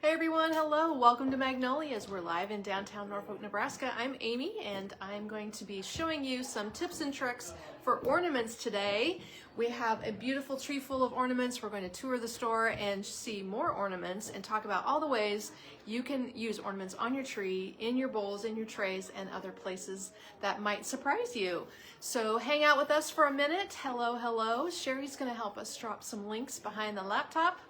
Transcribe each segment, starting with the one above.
Hey everyone, hello, welcome to Magnolias. We're live in downtown Norfolk, Nebraska. I'm Amy and I'm going to be showing you some tips and tricks for ornaments today. We have a beautiful tree full of ornaments. We're going to tour the store and see more ornaments and talk about all the ways you can use ornaments on your tree, in your bowls, in your trays, and other places that might surprise you. So hang out with us for a minute. Hello, hello. Sherry's going to help us drop some links behind the laptop.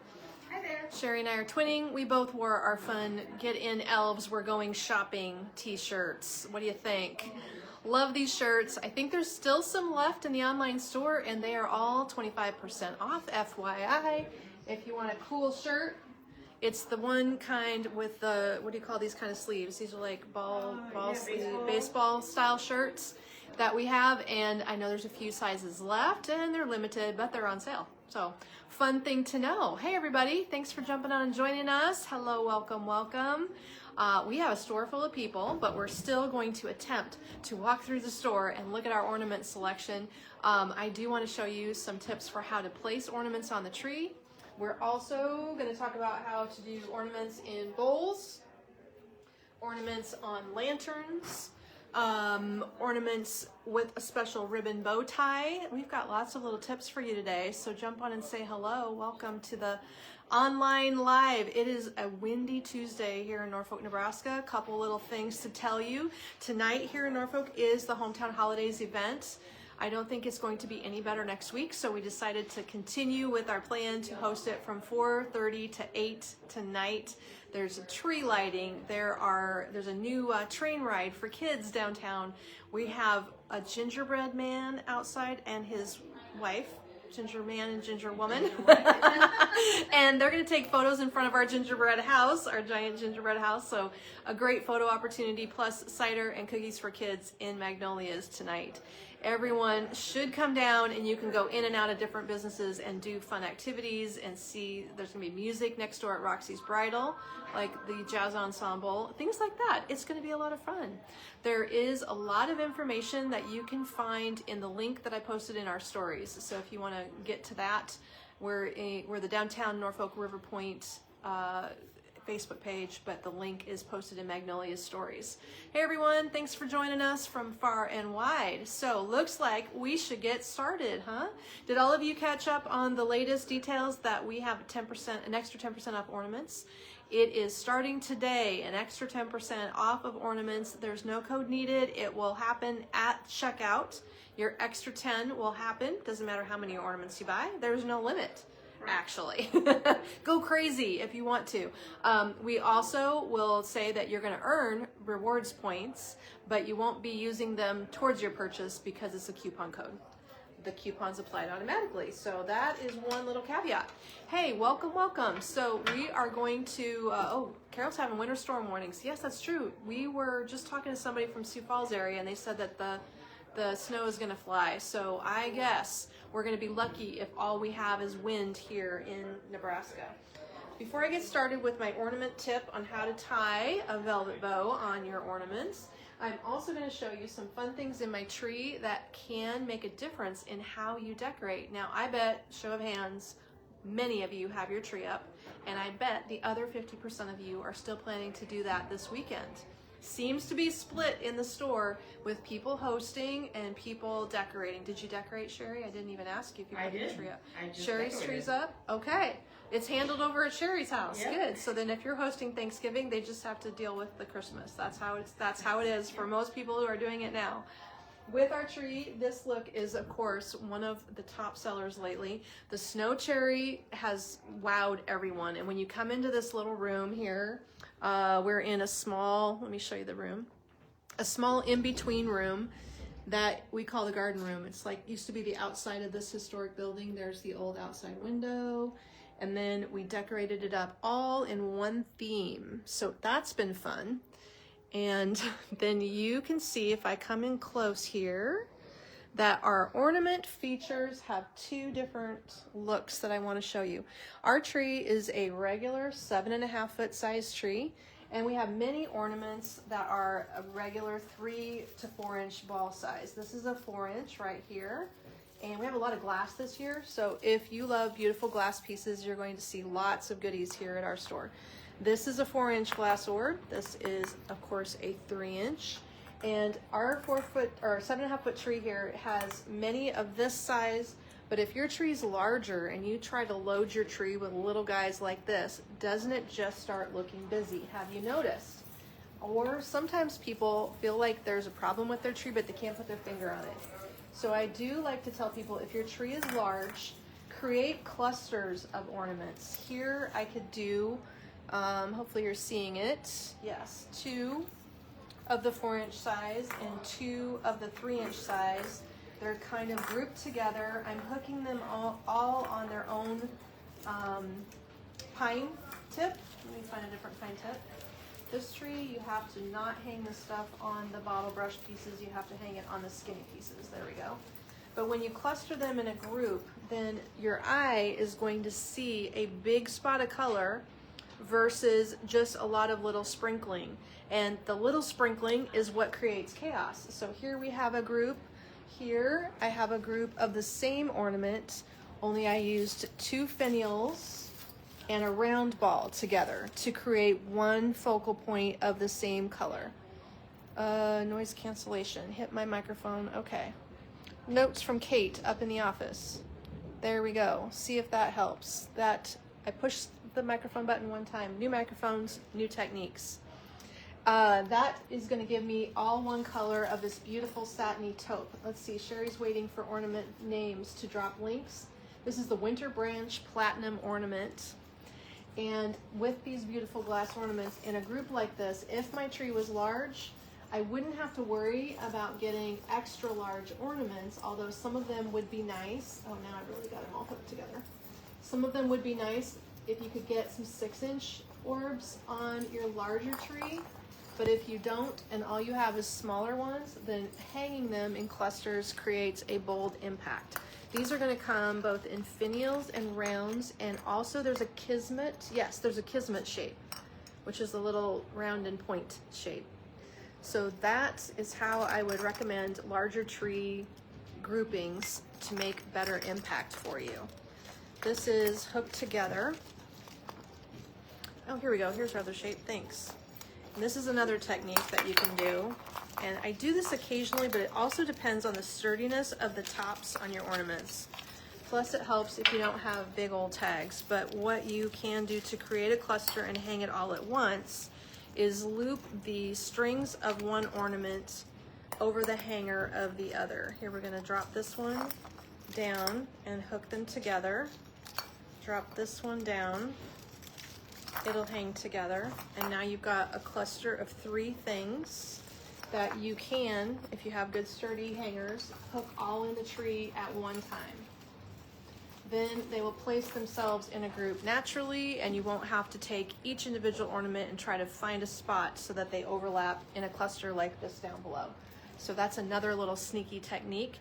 Hi there. Sherry and I are twinning. We both wore our fun Get In Elves We're Going Shopping t-shirts. What do you think? Love these shirts. I think there's still some left in the online store and they are all 25% off, FYI. If you want a cool shirt, it's the one kind with the, what do you call these kind of sleeves? These are like baseball style shirts that we have, and I know there's a few sizes left and they're limited, but they're on sale. So fun thing to know. Hey everybody, thanks for jumping on and joining us. Hello, welcome, welcome. We have a store full of people, but we're still going to attempt to walk through the store and look at our ornament selection. I do want to show you some tips for how to place ornaments on the tree. We're also going to talk about how to do ornaments in bowls, ornaments on lanterns, ornaments with a special ribbon bow tie. We've got lots of little tips for you today, so jump on and say hello. Welcome to the online live. It is a windy Tuesday here in Norfolk, Nebraska. A couple little things to tell you. Tonight here in Norfolk is the Hometown Holidays event. I don't think it's going to be any better next week, so we decided to continue with our plan to host it from 4:30 to 8 tonight. There's a tree lighting. There's a new train ride for kids downtown. We have a gingerbread man outside and his wife, ginger man and ginger woman. And they're going to take photos in front of our gingerbread house, our giant gingerbread house. So a great photo opportunity, plus cider and cookies for kids in Magnolias tonight. Everyone should come down and you can go in and out of different businesses and do fun activities and see. There's going to be music next door at Roxy's Bridal, like the jazz ensemble, things like that. It's going to be a lot of fun. There is a lot of information that you can find in the link that I posted in our stories. So if you want to get to that, we're the downtown Norfolk River Point Facebook page, but the link is posted in Magnolia's stories. Hey everyone, thanks for joining us from far and wide. So looks like we should get started, huh? Did all of you catch up on the latest details that we have an extra 10% off ornaments? It is starting today, an extra 10% off of ornaments. There's no code needed. It will happen at checkout. Your extra 10 will happen. Doesn't matter how many ornaments you buy. There's no limit. Actually, go crazy if you want to. We also will say that you're going to earn rewards points, but you won't be using them towards your purchase because it's a coupon code. The coupon's applied automatically. So that is one little caveat. Hey, welcome, welcome. So we are going to, Carol's having winter storm warnings. Yes, that's true. We were just talking to somebody from Sioux Falls area and they said that the snow is going to fly. So I guess we're going to be lucky if all we have is wind here in Nebraska. Before I get started with my ornament tip on how to tie a velvet bow on your ornaments, I'm also going to show you some fun things in my tree that can make a difference in how you decorate. Now, I bet, show of hands, many of you have your tree up, and I bet the other 50% of you are still planning to do that this weekend. Seems to be split in the store with people hosting and people decorating. Did you decorate, Sherry? I didn't even ask you if you had your tree up. Sherry's tree's up? Okay. It's handled over at Sherry's house. Yep. Good. So then if you're hosting Thanksgiving, they just have to deal with the Christmas. That's how it is for most people who are doing it now. With our tree, this look is, of course, one of the top sellers lately. The snow cherry has wowed everyone. And when you come into this little room here, we're in a small, let me show you the room, a small in-between room that we call the garden room. It's like, used to be the outside of this historic building. There's the old outside window. And then we decorated it up all in one theme. So that's been fun. And then you can see, if I come in close here, that our ornament features have two different looks that I want to show you. Our tree is a regular 7.5 foot size tree, and we have many ornaments that are a regular 3 to 4 inch ball size. This is a 4 inch right here, And we have a lot of glass this year, so if you love beautiful glass pieces, you're going to see lots of goodies here at our store. This is a 4-inch glass orb. This is, of course, a 3-inch. And our 7.5-foot tree here has many of this size, but if your tree's larger and you try to load your tree with little guys like this, doesn't it just start looking busy? Have you noticed? Or sometimes people feel like there's a problem with their tree, but they can't put their finger on it. So I do like to tell people, if your tree is large, create clusters of ornaments. Here I could do, hopefully you're seeing it, yes, 2 of the 4-inch size and 2 of the 3-inch size. They're kind of grouped together. I'm hooking them all on their own pine tip. Let me find a different pine tip. This tree, you have to not hang the stuff on the bottle brush pieces, you have to hang it on the skinny pieces. There we go. But when you cluster them in a group, then your eye is going to see a big spot of color versus just a lot of little sprinkling. And the little sprinkling is what creates chaos. So here we have a group. Here I have a group of the same ornament, only I used 2 finials and a round ball together to create one focal point of the same color. Noise cancellation, hit my microphone, okay. Notes from Kate up in the office. There we go, see if that helps. That, I pushed the microphone button one time. New microphones, new techniques. That is gonna give me all one color of this beautiful satiny taupe. Let's see, Sherry's waiting for ornament names to drop links. This is the Winter Branch Platinum Ornament. And with these beautiful glass ornaments in a group like this, if my tree was large, I wouldn't have to worry about getting extra large ornaments, although some of them would be nice. Oh, now I've really got them all hooked together. Some of them would be nice if you could get some 6-inch orbs on your larger tree, but if you don't and all you have is smaller ones, then hanging them in clusters creates a bold impact. These are going to come both in finials and rounds, and also there's a kismet. Yes, there's a kismet shape, which is a little round and point shape. So that is how I would recommend larger tree groupings to make better impact for you. This is hooked together. Oh, here we go. Here's our other shape. Thanks. And this is another technique that you can do. And I do this occasionally, but it also depends on the sturdiness of the tops on your ornaments. Plus it helps if you don't have big old tags. But what you can do to create a cluster and hang it all at once is loop the strings of one ornament over the hanger of the other. Here we're gonna drop this one down and hook them together. Drop this one down. It'll hang together. And now you've got a cluster of 3 things that you can, if you have good sturdy hangers, hook all in the tree at one time. Then they will place themselves in a group naturally, and you won't have to take each individual ornament and try to find a spot so that they overlap in a cluster like this down below. So that's another little sneaky technique.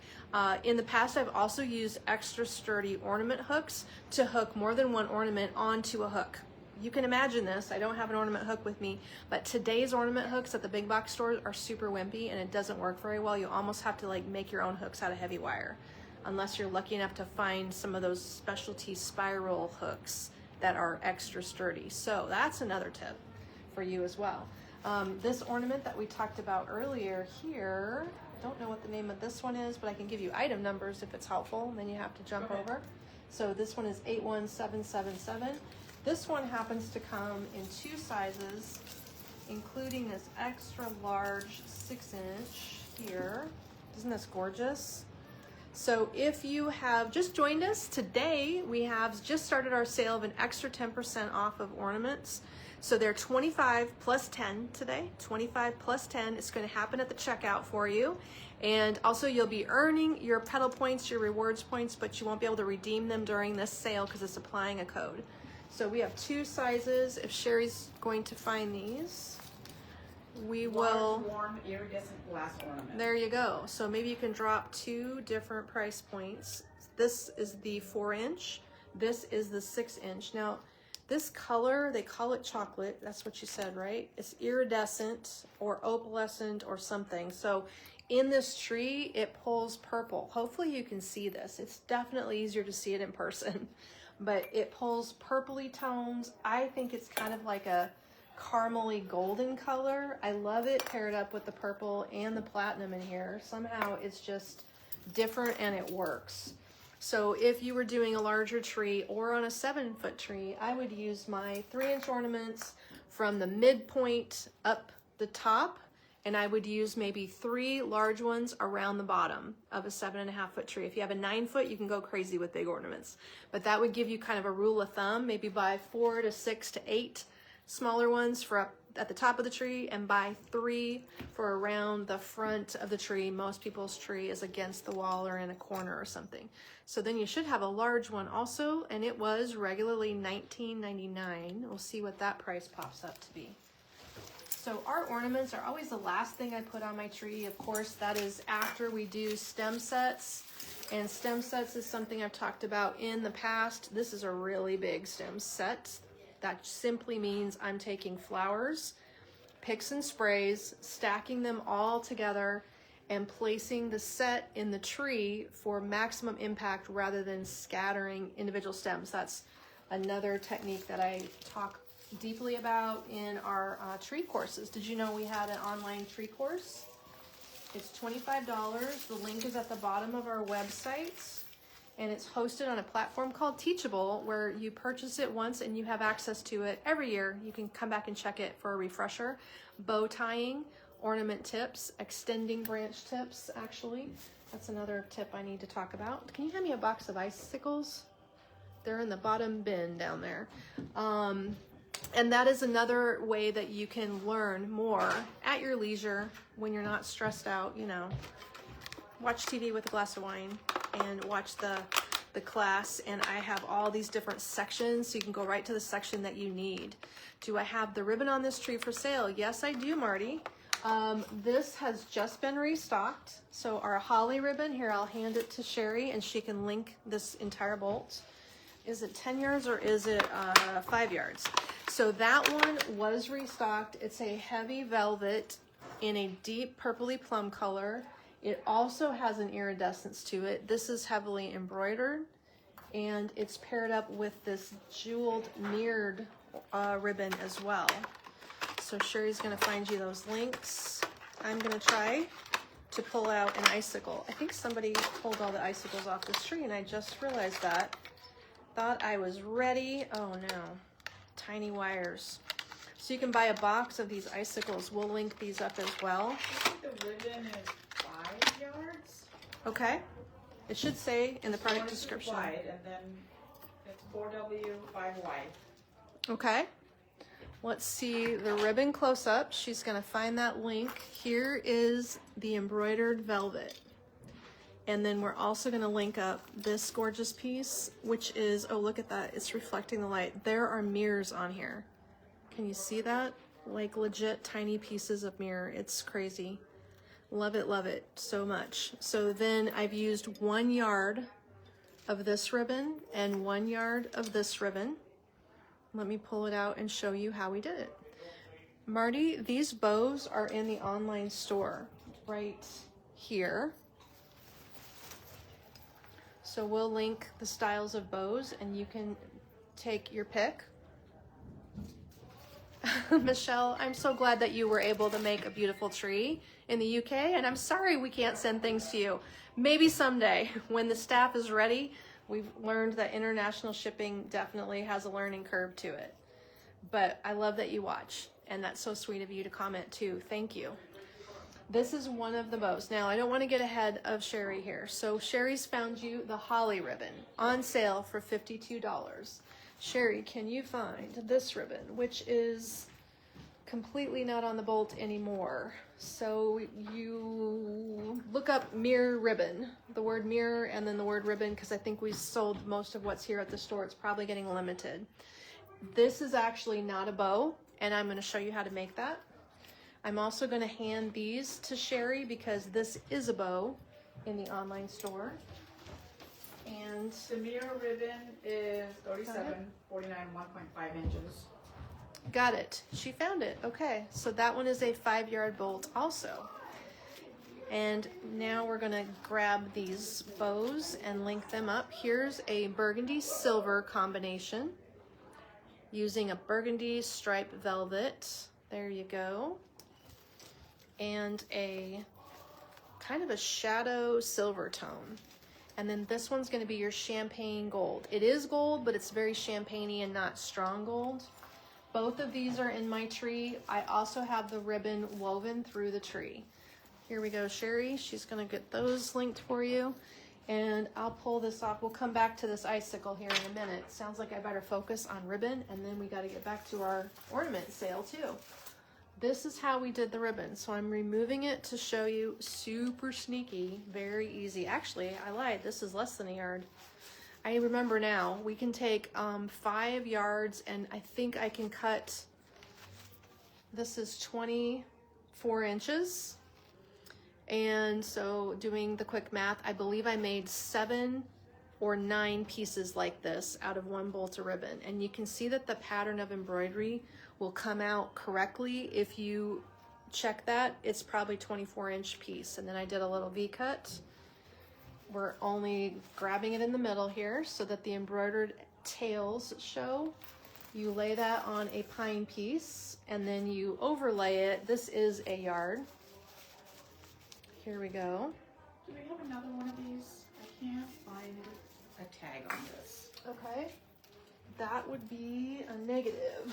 In the past, I've also used extra sturdy ornament hooks to hook more than one ornament onto a hook. You can imagine this. I don't have an ornament hook with me, but today's ornament hooks at the big box stores are super wimpy and it doesn't work very well. You almost have to like make your own hooks out of heavy wire, unless you're lucky enough to find some of those specialty spiral hooks that are extra sturdy. So that's another tip for you as well. This ornament that we talked about earlier here, I don't know what the name of this one is, but I can give you item numbers if it's helpful, and then you have to jump over. So this one is 81777. This one happens to come in 2 sizes, including this extra large 6-inch here. Isn't this gorgeous? So if you have just joined us today, we have just started our sale of an extra 10% off of ornaments. So they're 25 plus 10 today, 25 plus 10. It's going to happen at the checkout for you. And also you'll be earning your petal points, your rewards points, but you won't be able to redeem them during this sale because it's applying a code. So we have 2 sizes. If Sherry's going to find these, we will. Large, warm, iridescent glass ornament. There you go. So maybe you can drop 2 different price points. This is the 4-inch. This is the 6-inch. Now, this color, they call it chocolate. That's what you said, right? It's iridescent or opalescent or something. So in this tree, it pulls purple. Hopefully you can see this. It's definitely easier to see it in person, but it pulls purpley tones. I think it's kind of like a caramely golden color. I love it paired up with the purple and the platinum in here. Somehow it's just different and it works. So if you were doing a larger tree or on a 7-foot tree, I would use my 3-inch ornaments from the midpoint up the top, and I would use maybe 3 large ones around the bottom of a 7.5-foot tree. If you have a 9-foot, you can go crazy with big ornaments, but that would give you kind of a rule of thumb. Maybe buy 4 to 6 to 8 smaller ones for up at the top of the tree, and buy 3 for around the front of the tree. Most people's tree is against the wall or in a corner or something. So then you should have a large one also, and it was regularly $19.99. We'll see what that price pops up to be. So our ornaments are always the last thing I put on my tree. Of course, that is after we do stem sets. And stem sets is something I've talked about in the past. This is a really big stem set. That simply means I'm taking flowers, picks and sprays, stacking them all together, and placing the set in the tree for maximum impact rather than scattering individual stems. That's another technique that I talk deeply about in our tree courses. Did you know we had an online tree course? It's $25. The link is at the bottom of our website, and it's hosted on a platform called Teachable, where you purchase it once and you have access to it every year. You can come back and check it for a refresher. Bow tying, ornament tips, extending branch tips, actually. That's another tip I need to talk about. Can you hand me a box of icicles? They're in the bottom bin down there. And that is another way that you can learn more at your leisure when you're not stressed out, you know. Watch TV with a glass of wine and watch the class, and I have all these different sections, so you can go right to the section that you need. Do I have the ribbon on this tree for sale? Yes, I do, Marty. This has just been restocked. So our holly ribbon, here, I'll hand it to Sherry and she can link this entire bolt. Is it 10 yards or is it 5 yards? So that one was restocked. It's a heavy velvet in a deep purpley plum color. It also has an iridescence to it. This is heavily embroidered, and it's paired up with this jeweled mirrored ribbon as well. So Sherry's gonna find you those links. I'm gonna try to pull out an icicle. I think somebody pulled all the icicles off this tree, and I just realized that. Thought I was ready. Oh no, tiny wires. So you can buy a box of these icicles. We'll link these up as well. I think the ribbon is 5 yards. Okay. It should say in the product description. Wide, and then it's 4W, 5 wide. Okay. Let's see the ribbon close up. She's going to find that link. Here is the embroidered velvet. And then we're also going to link up this gorgeous piece, which is, oh, look at that. It's reflecting the light. There are mirrors on here. Can you see that? Like legit tiny pieces of mirror. It's crazy. Love it so much. So then I've used 1 yard of this ribbon and 1 yard of this ribbon. Let me pull it out and show you how we did it. Marty, these bows are in the online store right here. So we'll link the styles of bows and you can take your pick. Michelle, I'm so glad that you were able to make a beautiful tree in the UK, and I'm sorry we can't send things to you. Maybe someday when the staff is ready. We've learned that international shipping definitely has a learning curve to it. But I love that you watch, and that's so sweet of you to comment too. Thank you. This is one of the bows. Now, I don't want to get ahead of Sherry here. So Sherry's found you the holly ribbon on sale for $52. Sherry, can you find this ribbon, which is completely not on the bolt anymore? So you look up mirror ribbon, the word mirror and then the word ribbon, because I think we sold most of what's here at the store. It's probably getting limited. This is actually not a bow, and I'm going to show you how to make that. I'm also going to hand these to Sherry because this is a bow in the online store. And the mirror ribbon is 37, 49, 1.5 inches. Got it. She found it. Okay, so that one is a 5 yard bolt also. And now we're gonna grab these bows and link them up. Here's a burgundy silver combination using a burgundy stripe velvet. There you go. And a kind of a shadow silver tone. And then this one's gonna be your champagne gold. It is gold, but it's very champagne-y and not strong gold. Both of these are in my tree. I also have the ribbon woven through the tree. Here we go, Sherry. She's gonna get those linked for you. And I'll pull this off. We'll come back to this icicle here in a minute. Sounds like I better focus on ribbon, and then we gotta get back to our ornament sale too. This is how we did the ribbon. So I'm removing it to show you. Super sneaky, very easy. Actually, I lied, this is less than a yard. I remember now, we can take 5 yards, and I think I can cut, this is 24 inches. And so doing the quick math, I believe I made 7 or 9 pieces like this out of 1 bolt of ribbon. And you can see that the pattern of embroidery will come out correctly. If you check that, it's probably 24-inch piece. And then I did a little V-cut. We're only grabbing it in the middle here so that the embroidered tails show. You lay that on a pine piece and then you overlay it. This is a yard. Here we go. Do we have another one of these? I can't find a tag on this. Okay. That would be a negative.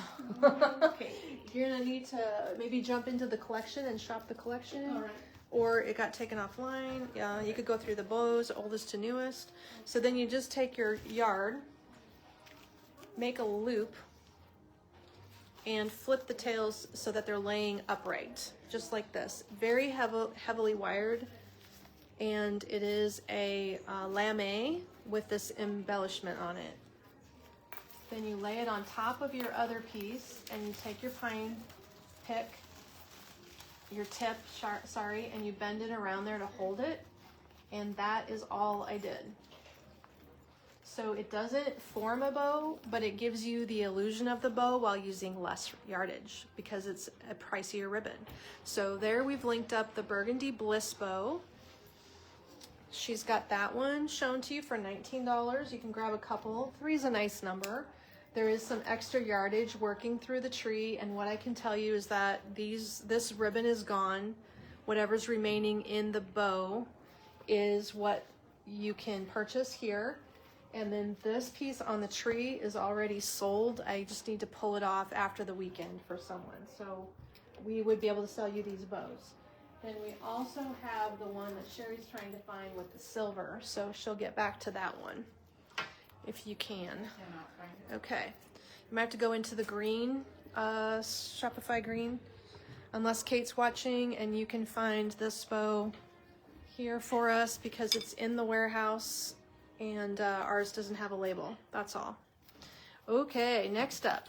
Okay. You're gonna need to maybe jump into the collection and shop the collection. All right. Or it got taken offline. Yeah, you could go through the bows, oldest to newest. So then you just take your yard, make a loop, and flip the tails so that they're laying upright, just like this. Very heavily wired, and it is a lame with this embellishment on it. Then you lay it on top of your other piece, and you take your pine pick, your tip, sorry, and you bend it around there to hold it, and that is all I did. So it doesn't form a bow, but it gives you the illusion of the bow while using less yardage because it's a pricier ribbon. So there we've linked up the Burgundy Bliss bow. She's got that one shown to you for $19. You can grab a couple. 3 is a nice number. There is some extra yardage working through the tree, and what I can tell you is that this ribbon is gone. Whatever's remaining in the bow is what you can purchase here. And then this piece on the tree is already sold. I just need to pull it off after the weekend for someone. So we would be able to sell you these bows. Then we also have the one that Sherry's trying to find with the silver. So she'll get back to that one if you can. Cannot find it. Okay. You might have to go into the green, Shopify green, unless Kate's watching, and you can find this bow here for us because it's in the warehouse. And ours doesn't have a label. That's all. Okay, next up,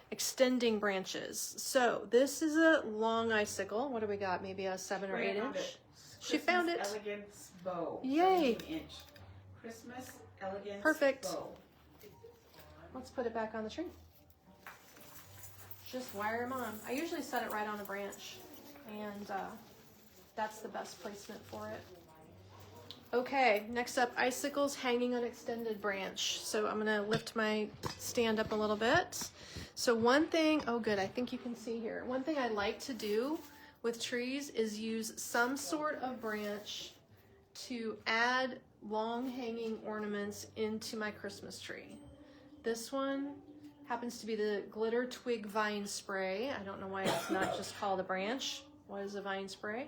extending branches. So this is a long icicle. What do we got? Maybe a 7 or 8 inch. She found it. Elegance bow. Yay! 13-inch. Christmas elegance Perfect. bow. Let's put it back on the tree. Just wire them on. I usually set it right on a branch, and that's the best placement for it. Okay, next up, icicles hanging on extended branch. So I'm gonna lift my stand up a little bit. So one thing, oh good, I think you can see here. One thing I like to do with trees is use some sort of branch to add long hanging ornaments into my Christmas tree. This one happens to be the glitter twig vine spray. I don't know why it's not just called a branch. What is a vine spray?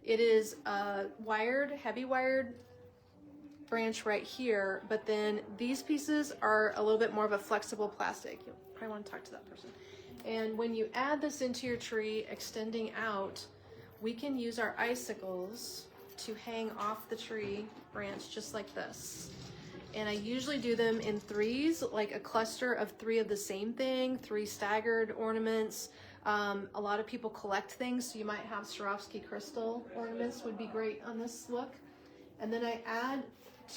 It is a wired, heavy wired branch right here, but then these pieces are a little bit more of a flexible plastic. You'll probably want to talk to that person. And when you add this into your tree, extending out, we can use our icicles to hang off the tree branch just like this. And I usually do them in 3s, like a cluster of 3 of the same thing, 3 staggered ornaments. A lot of people collect things, so you might have Swarovski crystal ornaments would be great on this look. And then I add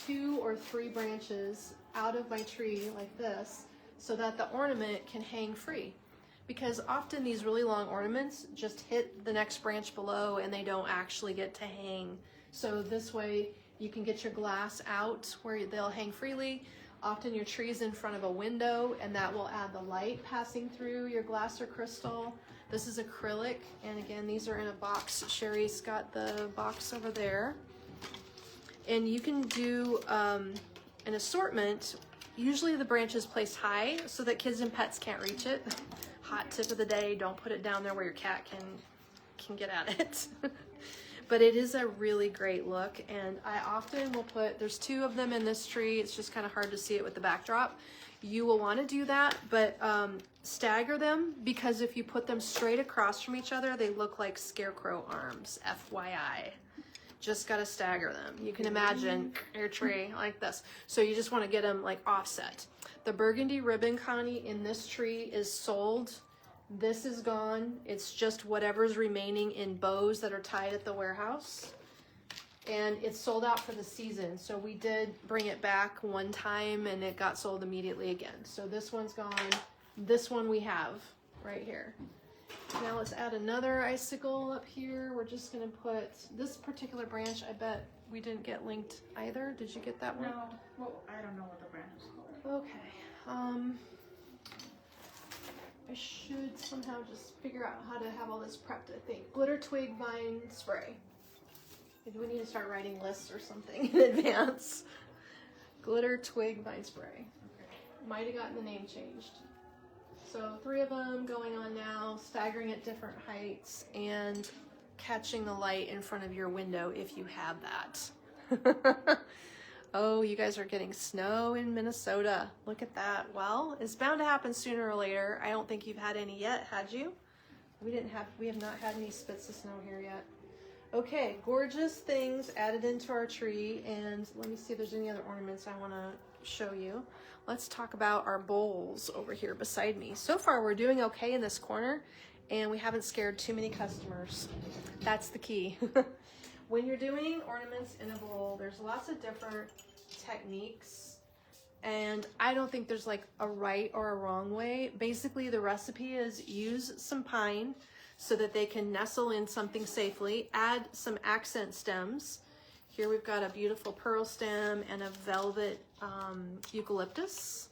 2 or 3 branches out of my tree like this so that the ornament can hang free. because often these really long ornaments just hit the next branch below and they don't actually get to hang. So this way you can get your glass out where they'll hang freely. Often your tree's in front of a window and that will add the light passing through your glass or crystal. This is acrylic, and again, these are in a box. Sherry's got the box over there. And you can do an assortment. Usually the branch is placed high so that kids and pets can't reach it. Hot tip of the day, don't put it down there where your cat can get at it. But it is a really great look, and I often will put, there's 2 of them in this tree. It's just kind of hard to see it with the backdrop. You will want to do that, but stagger them, because if you put them straight across from each other, they look like scarecrow arms, FYI. Just got to stagger them. You can imagine your tree like this. So you just want to get them like offset. The burgundy ribbon, Connie, in this tree is sold. This is gone. It's just whatever's remaining in bows that are tied at the warehouse. And it's sold out for the season. So we did bring it back one time and it got sold immediately again. So this one's gone. This one we have right here. Now let's add another icicle up here. We're just gonna put this particular branch. I bet we didn't get linked either. Did you get that one? No, well, I don't know what the brand is called. Okay. I should somehow just figure out how to have all this prepped, I think. Glitter twig vine spray. Do we need to start writing lists or something in advance? Glitter twig vine spray. Okay. Might have gotten the name changed. So 3 of them going on now, staggering at different heights, and catching the light in front of your window if you have that. Oh, you guys are getting snow in Minnesota. Look at that. Well, it's bound to happen sooner or later. I don't think you've had any yet, had you? We have not had any spits of snow here yet. Okay, gorgeous things added into our tree, and let me see if there's any other ornaments I want to show you. Let's talk about our bowls over here beside me. So far, we're doing okay in this corner, and we haven't scared too many customers. That's the key. When you're doing ornaments in a bowl, there's lots of different techniques, and I don't think there's like a right or a wrong way. Basically, the recipe is use some pine so that they can nestle in something safely. Add some accent stems. Here we've got a beautiful pearl stem and a velvet eucalyptus.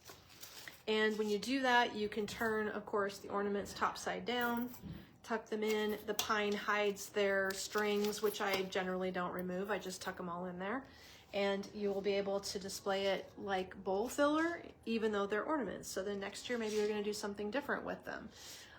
And when you do that, you can turn, of course, the ornaments top side down, tuck them in. The pine hides their strings, which I generally don't remove. I just tuck them all in there. And you will be able to display it like bowl filler, even though they're ornaments. So then next year, maybe you're gonna do something different with them.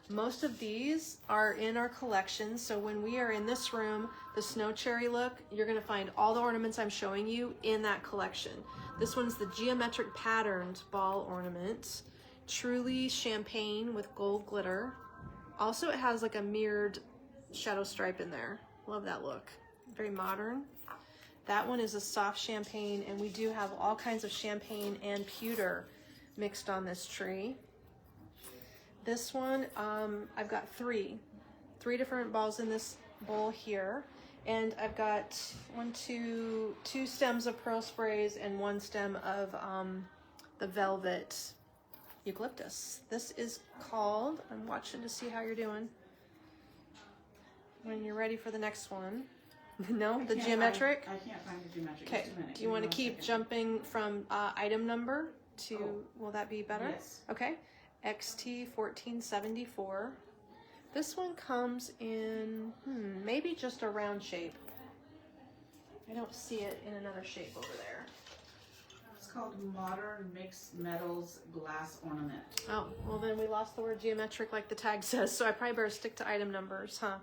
Most of these are in our collection. So when we are in this room, the snow cherry look, you're gonna find all the ornaments I'm showing you in that collection. This one's the geometric patterned ball ornament. Truly champagne with gold glitter. Also, it has like a mirrored shadow stripe in there. Love that look. Very modern. That one is a soft champagne, and we do have all kinds of champagne and pewter mixed on this tree. This one, I've got three different balls in this bowl here. And I've got two stems of pearl sprays and 1 stem of the velvet eucalyptus. This is called, I'm watching to see how you're doing when you're ready for the next one. No, the geometric? I can't find the geometric. Okay, do you want to keep jumping from item number to, will that be better? Yes. Okay, XT1474. This one comes in, maybe just a round shape. I don't see it in another shape over there. It's called Modern Mixed Metals Glass Ornament. Oh, well then we lost the word geometric like the tag says, so I probably better stick to item numbers, huh?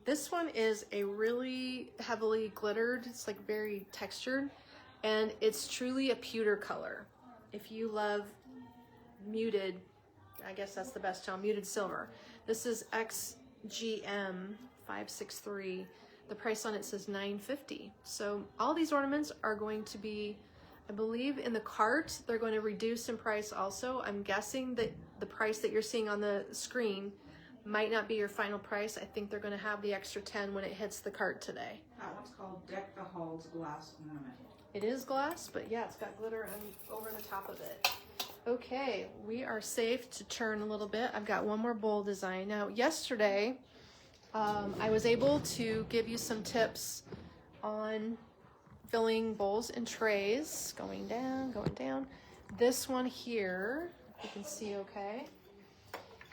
This one is a really heavily glittered, it's like very textured, and it's truly a pewter color. If you love muted, I guess that's the best tone, muted silver. This is XGM563. The price on it says $9.50. So all these ornaments are going to be, I believe in the cart, they're going to reduce in price also. I'm guessing that the price that you're seeing on the screen might not be your final price. I think they're going to have the extra 10 when it hits the cart today. That one's called Deck the Halls Glass Ornament. It is glass, but yeah, it's got glitter over the top of it. Okay, we are safe to turn a little bit. I've got one more bowl design. Now, yesterday, I was able to give you some tips on filling bowls and trays. Going down, going down. This one here, you can see okay,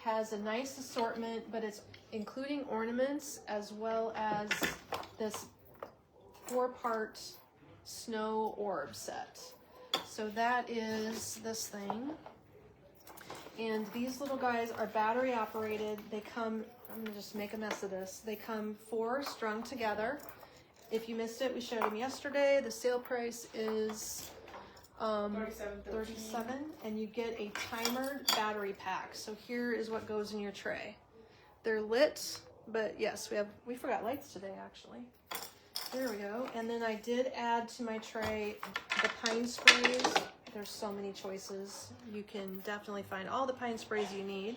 has a nice assortment, but it's including ornaments as well as this 4-part snow orb set. So that is this thing. And these little guys are battery operated. They come, I'm gonna just make a mess of this. They come 4 strung together. If you missed it, we showed them yesterday. The sale price is $37, and you get a timer battery pack. So here is what goes in your tray. They're lit, but yes, we forgot lights today actually. There we go. And then I did add to my tray the pine sprays. There's so many choices. You can definitely find all the pine sprays you need.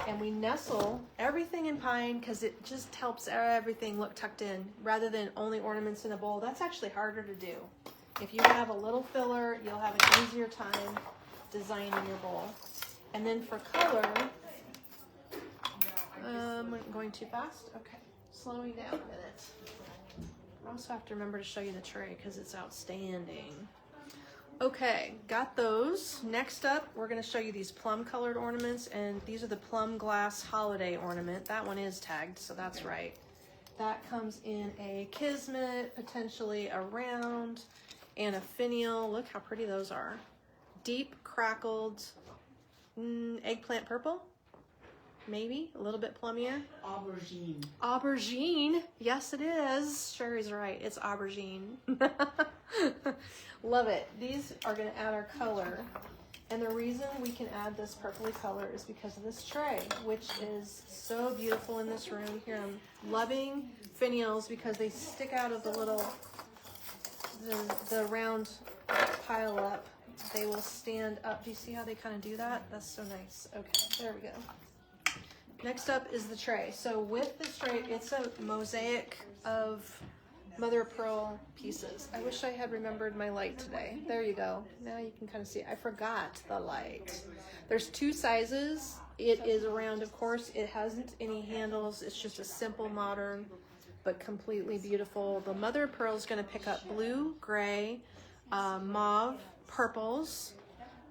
And we nestle everything in pine because it just helps everything look tucked in rather than only ornaments in a bowl. That's actually harder to do. If you have a little filler, you'll have an easier time designing your bowl. And then for color, I'm going too fast? Okay, slowing down a minute. I also have to remember to show you the tray because it's outstanding. Okay, got those. Next up, we're going to show you these plum colored ornaments, and these are the plum glass holiday ornament. That one is tagged, so that's right. That comes in a kismet, potentially a round, and a finial. Look how pretty those are. Deep crackled eggplant purple. Maybe a little bit plummier. Aubergine. Aubergine. Yes, it is. Sherry's right. It's aubergine. Love it. These are going to add our color. And the reason we can add this purpley color is because of this tray, which is so beautiful in this room. Here, I'm loving finials because they stick out of the little, the round pile up. They will stand up. Do you see how they kind of do that? That's so nice. Okay, there we go. Next up is the tray. So with this tray, it's a mosaic of mother of pearl pieces. I wish I had remembered my light today. There you go. Now you can kind of see. I forgot the light. There's 2 sizes. It is round, of course. It hasn't any handles. It's just a simple modern, but completely beautiful. The mother of pearl is going to pick up blue, gray, mauve, purples.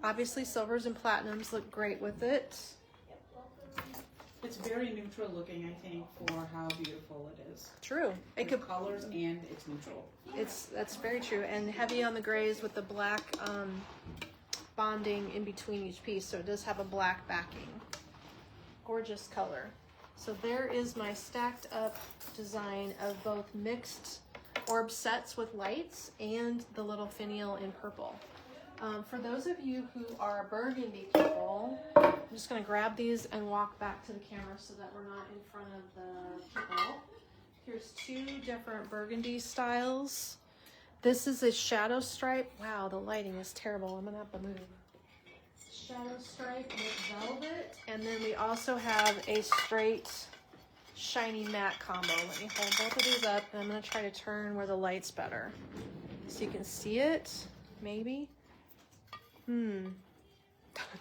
Obviously, silvers and platinums look great with it. It's very neutral looking, I think, for how beautiful it is. True. It could colors and it's neutral. That's very true, and heavy on the grays with the black bonding in between each piece, so it does have a black backing. Gorgeous color. So there is my stacked up design of both mixed orb sets with lights and the little finial in purple. For those of you who are burgundy people, I'm just going to grab these and walk back to the camera so that we're not in front of the people. Here's 2 different burgundy styles. This is a shadow stripe. Wow, the lighting is terrible. I'm going to have to move. Shadow stripe with velvet. And then we also have a straight shiny matte combo. Let me hold both of these up, and I'm going to try to turn where the light's better so you can see it, maybe.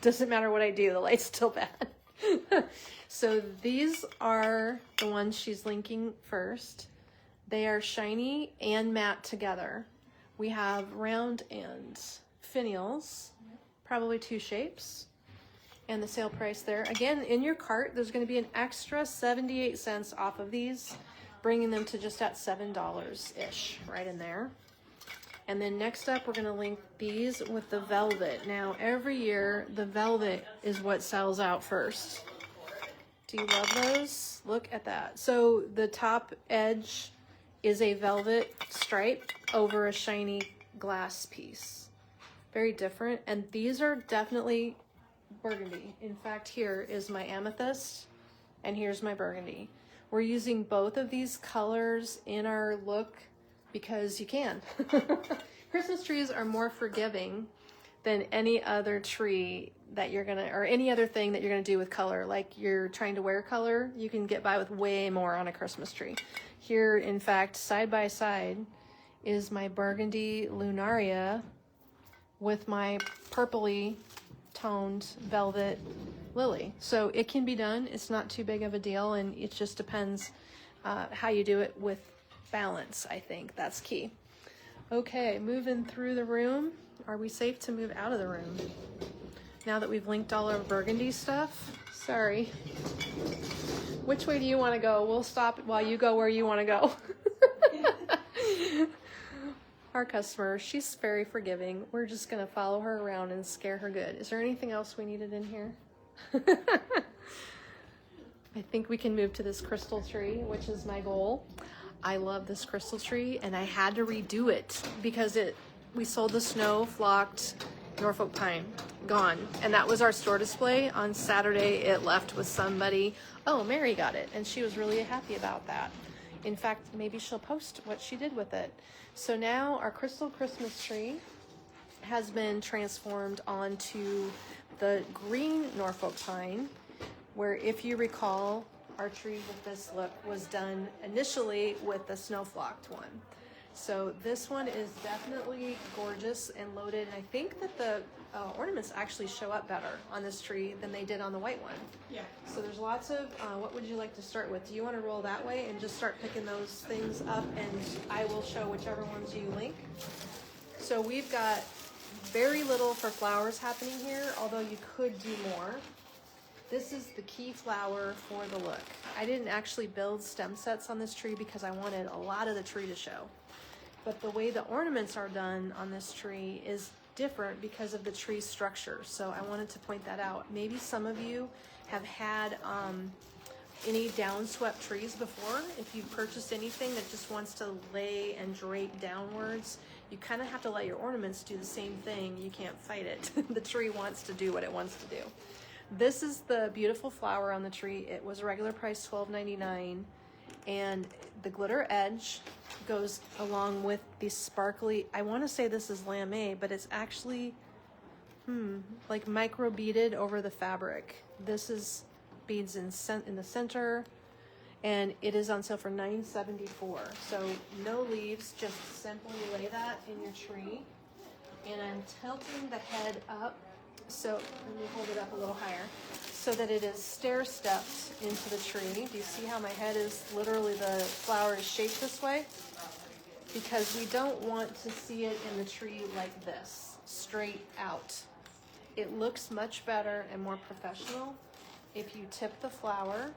Doesn't matter what I do, the light's still bad. So these are the ones she's linking first. They are shiny and matte together. We have round and finials, probably 2 shapes. And the sale price there. Again, in your cart, there's going to be an extra 78 cents off of these, bringing them to just at $7-ish right in there. And then next up, we're going to link these with the velvet. Now, every year, the velvet is what sells out first. Do you love those? Look at that. So the top edge is a velvet stripe over a shiny glass piece. Very different. And these are definitely burgundy. In fact, here is my amethyst, and here's my burgundy. We're using both of these colors in our look because you can. Christmas trees are more forgiving than any other tree that you're gonna, or any other thing that you're gonna do with color. Like you're trying to wear color, you can get by with way more on a Christmas tree. Here, in fact, side by side is my burgundy lunaria with my purpley toned velvet lily. So it can be done. It's not too big of a deal, and it just depends how you do it with balance. I think that's key. Okay, moving through the room. Are we safe to move out of the room now that we've linked all our burgundy stuff? Sorry. Which way do you want to go? We'll stop while you go where you want to go. Our customer, she's very forgiving. We're just going to follow her around and scare her good. Is there anything else we needed in here? I think we can move to this crystal tree, which is my goal. I love this crystal tree, and I had to redo it because we sold the snow flocked Norfolk pine, gone. And that was our store display. On Saturday, it left with somebody. Oh, Mary got it, and she was really happy about that. In fact, maybe she'll post what she did with it. So now our crystal Christmas tree has been transformed onto the green Norfolk pine, where if you recall, our tree with this look was done initially with the snow flocked one. So this one is definitely gorgeous and loaded, and I think that the ornaments actually show up better on this tree than they did on the white one. Yeah. So there's lots of, what would you like to start with? Do you want to roll that way and just start picking those things up, and I will show whichever ones you link? So we've got very little for flowers happening here, although you could do more. This is the key flower for the look. I didn't actually build stem sets on this tree because I wanted a lot of the tree to show. But the way the ornaments are done on this tree is different because of the tree structure. So I wanted to point that out. Maybe some of you have had any downswept trees before. If you've purchased anything that just wants to lay and drape downwards, you kind of have to let your ornaments do the same thing. You can't fight it. The tree wants to do what it wants to do. This is the beautiful flower on the tree. It was regular price $12.99, and the glitter edge goes along with the sparkly, I want to say this is lame, but it's actually like micro beaded over the fabric. This is beads in the center, and it is on sale for $9.74. So no leaves, just simply lay that in your tree. And I'm tilting the head up, so let me hold it up a little higher, so that it is stair-stepped into the tree. Do you see how my head is literally, the flower is shaped this way? Because we don't want to see it in the tree like this, straight out. It looks much better and more professional if you tip the flower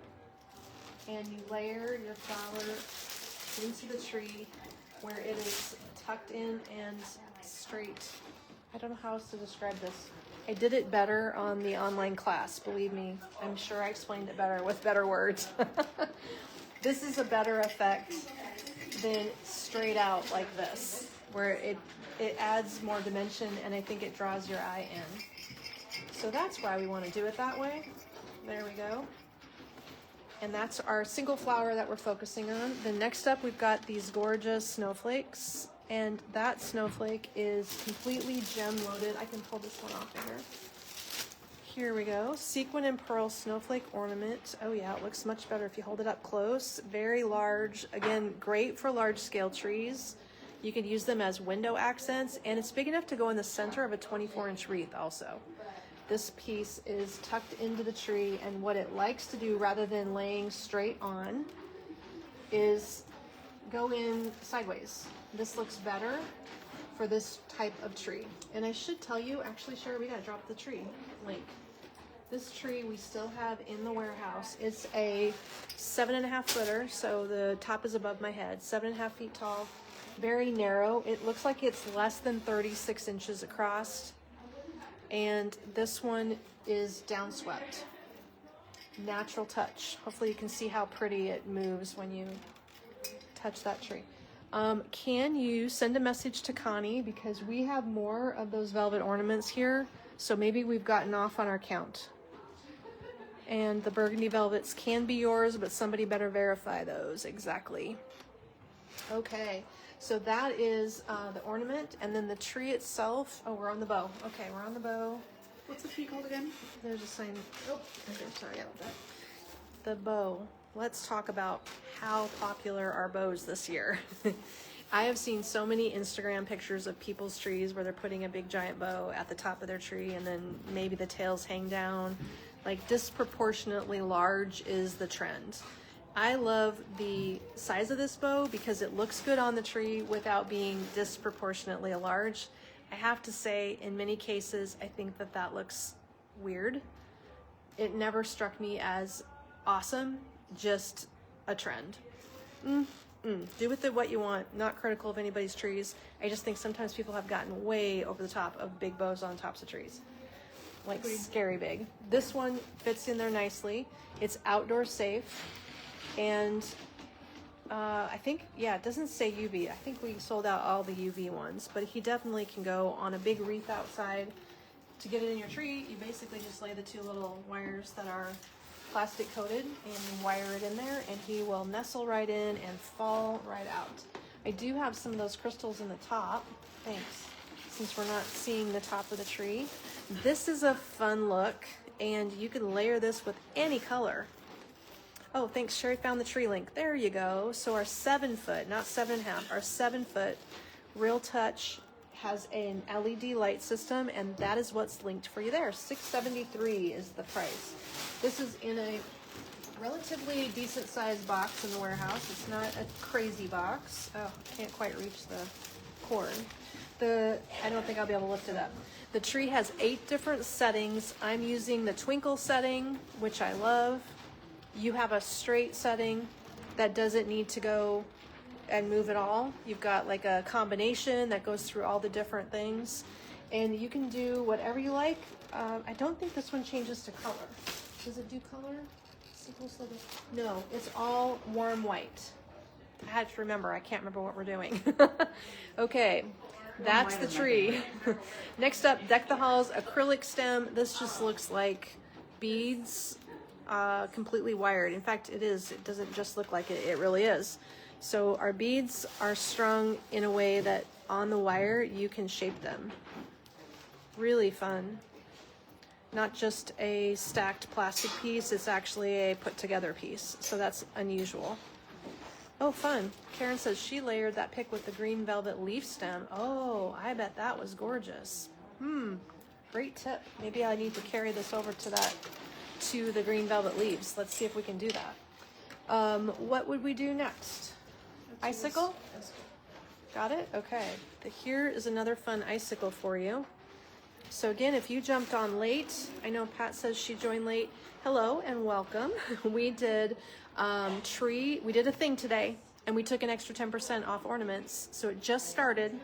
and you layer your flower into the tree where it is tucked in and straight. I don't know how else to describe this. I did it better on the online class, believe me. I'm sure I explained it better with better words. This is a better effect than straight out like this, where it adds more dimension, and I think it draws your eye in. So that's why we want to do it that way. There we go. And that's our single flower that we're focusing on. Then next up, we've got these gorgeous snowflakes. And that snowflake is completely gem loaded. I can pull this one off of here. Here we go. Sequin and pearl snowflake ornament. Oh yeah, it looks much better if you hold it up close. Very large. Again, great for large scale trees. You can use them as window accents, and it's big enough to go in the center of a 24-inch wreath also. This piece is tucked into the tree, and what it likes to do rather than laying straight on is go in sideways. This looks better for this type of tree. And I should tell you, actually, Sherry, we gotta drop the tree link. This tree we still have in the warehouse. It's a 7.5 footer, so the top is above my head, 7.5 feet tall, very narrow. It looks like it's less than 36 inches across. And this one is downswept. Natural touch. Hopefully you can see how pretty it moves when you touch that tree. Can you send a message to Connie, because we have more of those velvet ornaments here, so maybe we've gotten off on our count. And the burgundy velvets can be yours, but somebody better verify those exactly. Okay, so that is the ornament, and then the tree itself. Oh, we're on the bow. Okay, we're on the bow. What's the tree called again? There's a sign. Oh, okay, sorry about that. The bow. Let's talk about how popular our bows this year. I have seen so many Instagram pictures of people's trees where they're putting a big giant bow at the top of their tree and then maybe the tails hang down. Like disproportionately large is the trend. I love the size of this bow because it looks good on the tree without being disproportionately large. I have to say, in many cases, I think that that looks weird. It never struck me as awesome, just a trend. Do with it what you want. Not critical of anybody's trees. I just think sometimes people have gotten way over the top of big bows on tops of trees. Like scary big. This one fits in there nicely. It's outdoor safe. And I think, yeah, it doesn't say UV. I think we sold out all the UV ones. But he definitely can go on a big wreath outside. To get it in your tree, you basically just lay the two little wires that are plastic coated and you wire it in there and he will nestle right in and fall right out. I do have some of those crystals in the top, thanks, since we're not seeing the top of the tree. This is a fun look and you can layer this with any color. Oh, thanks, Sherry found the tree link. There you go. So our 7 foot, not 7.5, our 7 foot Real Touch has an LED light system and that is what's linked for you there. $673 is the price. This is in a relatively decent sized box in the warehouse. It's not a crazy box. Oh, I can't quite reach the cord. I don't think I'll be able to lift it up. The tree has 8 different settings. I'm using the twinkle setting, which I love. You have a straight setting that doesn't need to go and move at all. You've got like a combination that goes through all the different things. And you can do whatever you like. I don't think this one changes to color. Does it do color? No, it's all warm white. I had to remember, I can't remember what we're doing. Okay, that's the tree. Next up, Deck the Halls acrylic stem. This just looks like beads, completely wired. In fact, it is. It doesn't just look like it, it really is. So our beads are strung in a way that on the wire you can shape them. Really fun. Not just a stacked plastic piece, it's actually a put together piece. So that's unusual. Oh, fun. Karen says she layered that pick with the green velvet leaf stem. Oh, I bet that was gorgeous. Great tip. Maybe I need to carry this over to the green velvet leaves. Let's see if we can do that. What would we do next? Icicle? Got it? Okay. Here is another fun icicle for you. So again, if you jumped on late, I know Pat says she joined late. Hello and welcome. We did we did a thing today and we took an extra 10% off ornaments. So it just started.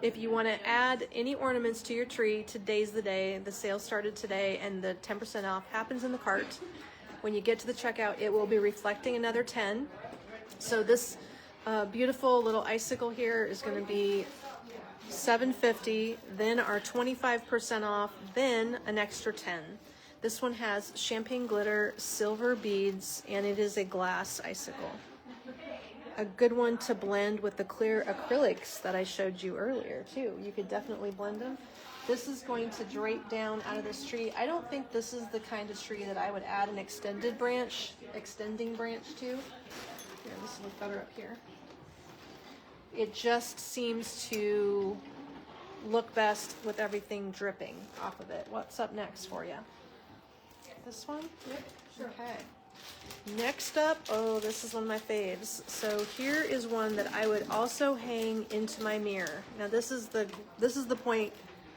If you want to add any ornaments to your tree, today's the day. The sale started today and the 10% off happens in the cart. When you get to the checkout, it will be reflecting another 10. So this beautiful little icicle here is going to be $750, then our 25% off, then an extra 10. This one has champagne glitter, silver beads, and it is a glass icicle. A good one to blend with the clear acrylics that I showed you earlier too. You could definitely blend them. This is going to drape down out of this tree. I don't think this is the kind of tree that I would add an extending branch to. Here, this will look better up here. It just seems to look best with everything dripping off of it. What's up next for you? This one? Yep, sure. Okay. Next up, oh, this is one of my faves. So here is one that I would also hang into my mirror. Now this is the point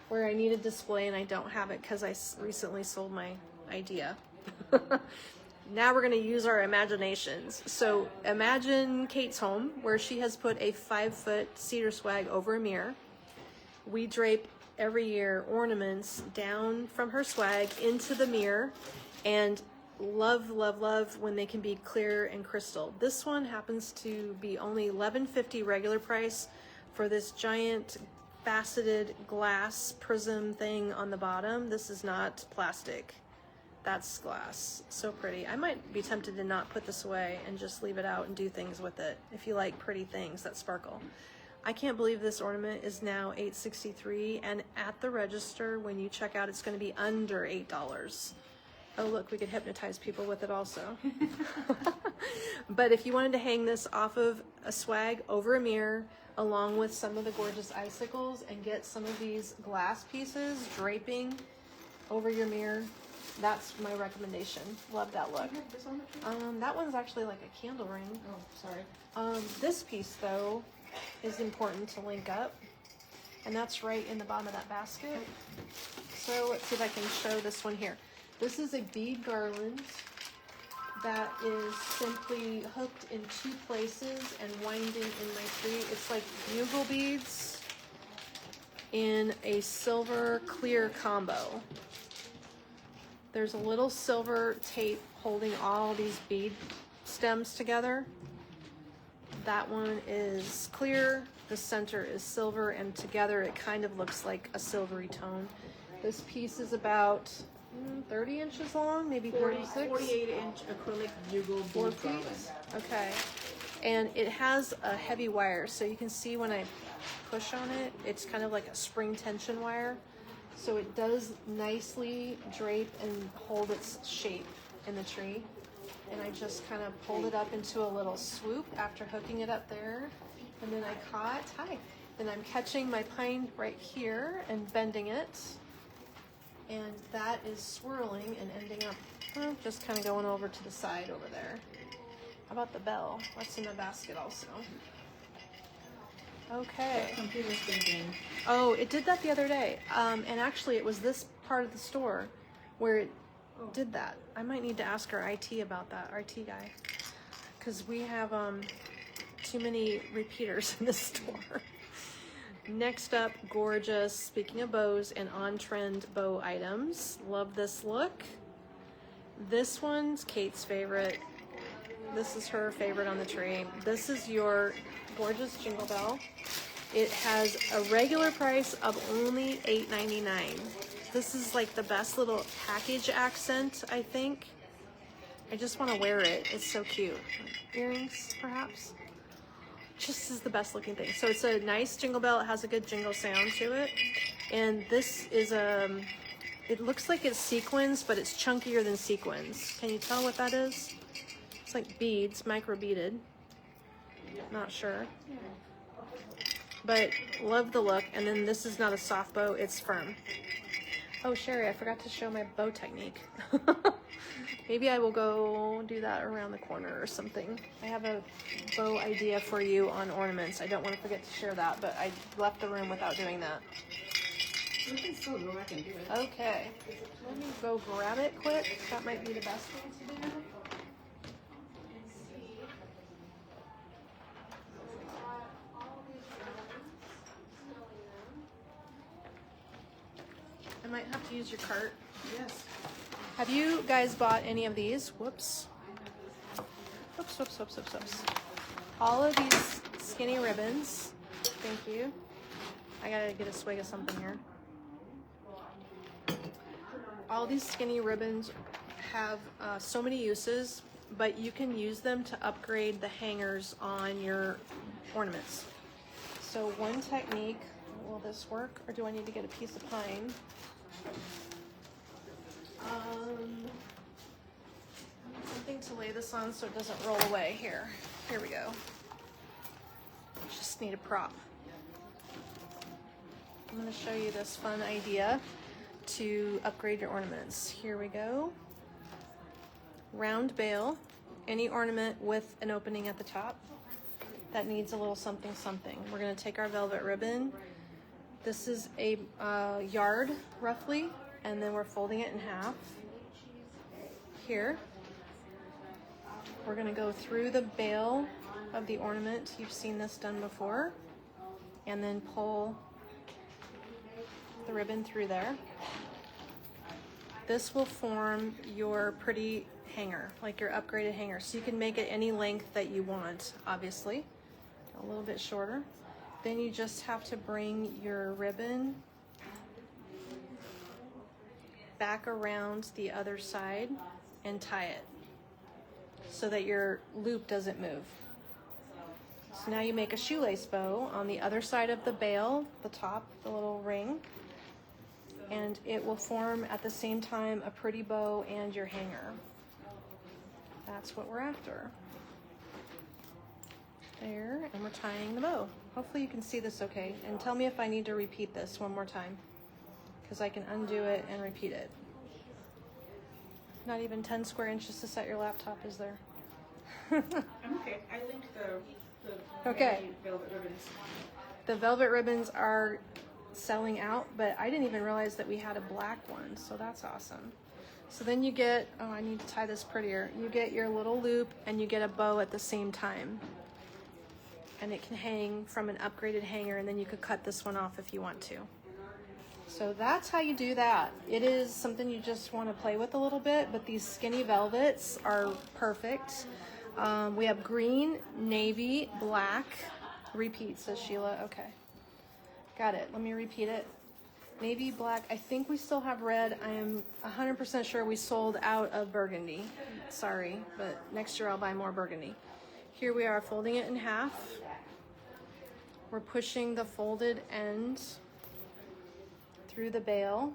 where I need a display and I don't have it because I recently sold my idea. Now we're going to use our imaginations. So imagine Kate's home where she has put a 5-foot cedar swag over a mirror. We drape every year ornaments down from her swag into the mirror and love, love, love when they can be clear and crystal. This one happens to be only $11.50 regular price for this giant faceted glass prism thing on the bottom. This is not plastic. That's glass. So pretty. I might be tempted to not put this away and just leave it out and do things with it if you like pretty things that sparkle. I can't believe this ornament is now $8.63 and at the register when you check out it's going to be under $8. Oh, look, we could hypnotize people with it also. But if you wanted to hang this off of a swag over a mirror, along with some of the gorgeous icicles, and get some of these glass pieces draping over your mirror, that's my recommendation. Love that look. Do you have this on the tree? That one's actually like a candle ring. Oh, sorry. This piece, though, is important to link up, and that's right in the bottom of that basket. So let's see if I can show this one here. This is a bead garland that is simply hooked in 2 places and winding in my tree. It's like bugle beads in a silver clear combo. There's a little silver tape holding all these bead stems together. That one is clear, the center is silver, and together it kind of looks like a silvery tone. This piece is about 30 inches long, maybe 36? 48-inch acrylic bugle 4 bead feet? garland. Okay. And it has a heavy wire, so you can see when I push on it, it's kind of like a spring tension wire. So it does nicely drape and hold its shape in the tree. And I just kind of pulled it up into a little swoop after hooking it up there. And then I caught, then I'm catching my pine right here and bending it. And that is swirling and ending up just kind of going over to the side over there. How about the bell? That's in the basket also. Okay. That computer's thinking. Oh, it did that the other day. And actually it was this part of the store where it did that. I might need to ask our IT about that, IT guy. Because we have too many repeaters in the store. Next up, gorgeous, speaking of bows and on-trend bow items. Love this look. This one's Kate's favorite. This is her favorite on the tree. This is your gorgeous jingle bell. It has a regular price of only $8.99. This is like the best little package accent, I think. I just want to wear it. It's so cute. Earrings, perhaps? Just is the best looking thing. So it's a nice jingle bell. It has a good jingle sound to it. And this is it looks like it's sequins, but it's chunkier than sequins. Can you tell what that is? It's like beads, micro beaded. Not sure. But love the look. And then this is not a soft bow, it's firm. Oh, Sherry, I forgot to show my bow technique. Maybe I will go do that around the corner or something. I have a bow idea for you on ornaments. I don't want to forget to share that, but I left the room without doing that. We can still go back and do it. Okay, let me go grab it quick. That might be the best thing to do. I might have to use your cart. Yes. Have you guys bought any of these? Whoops. Whoops, whoops, whoops, whoops, whoops. All of these skinny ribbons. Thank you. I gotta get a swig of something here. All these skinny ribbons have so many uses, but you can use them to upgrade the hangers on your ornaments. So one technique, will this work, or do I need to get a piece of pine? Something to lay this on so it doesn't roll away. Here we go. Just need a prop. I'm going to show you this fun idea to upgrade your ornaments. Here we go. Round bail, any ornament with an opening at the top that needs a little something something. We're going to take our velvet ribbon. This is a yard roughly, and then we're folding it in half. Here, we're going to go through the bail of the ornament. You've seen this done before, and then pull the ribbon through there. This will form your pretty hanger, like your upgraded hanger. So you can make it any length that you want, obviously. A little bit shorter. Then you just have to bring your ribbon back around the other side and tie it so that your loop doesn't move. So now you make a shoelace bow on the other side of the bail, the top, the little ring. and it will form at the same time a pretty bow and your hanger. That's what we're after. There, and we're tying the bow. Hopefully you can see this okay, and tell me if I need to repeat this one more time, because I can undo it and repeat it. Not even 10 square inches to set your laptop, is there? I'm okay. I linked the Okay. velvet ribbons. The velvet ribbons are selling out, but I didn't even realize that we had a black one, so that's awesome. So then you get, oh, I need to tie this prettier. You get your little loop and you get a bow at the same time. And it can hang from an upgraded hanger, and then you could cut this one off if you want to. So that's how you do that. It is something you just want to play with a little bit, but these skinny velvets are perfect. We have green, navy, black. Repeat, says Sheila. Okay. Got it. Let me repeat it. Navy, black. I think we still have red. I am 100% sure we sold out of burgundy. Sorry, but next year I'll buy more burgundy. Here we are folding it in half. We're pushing the folded end through the bail.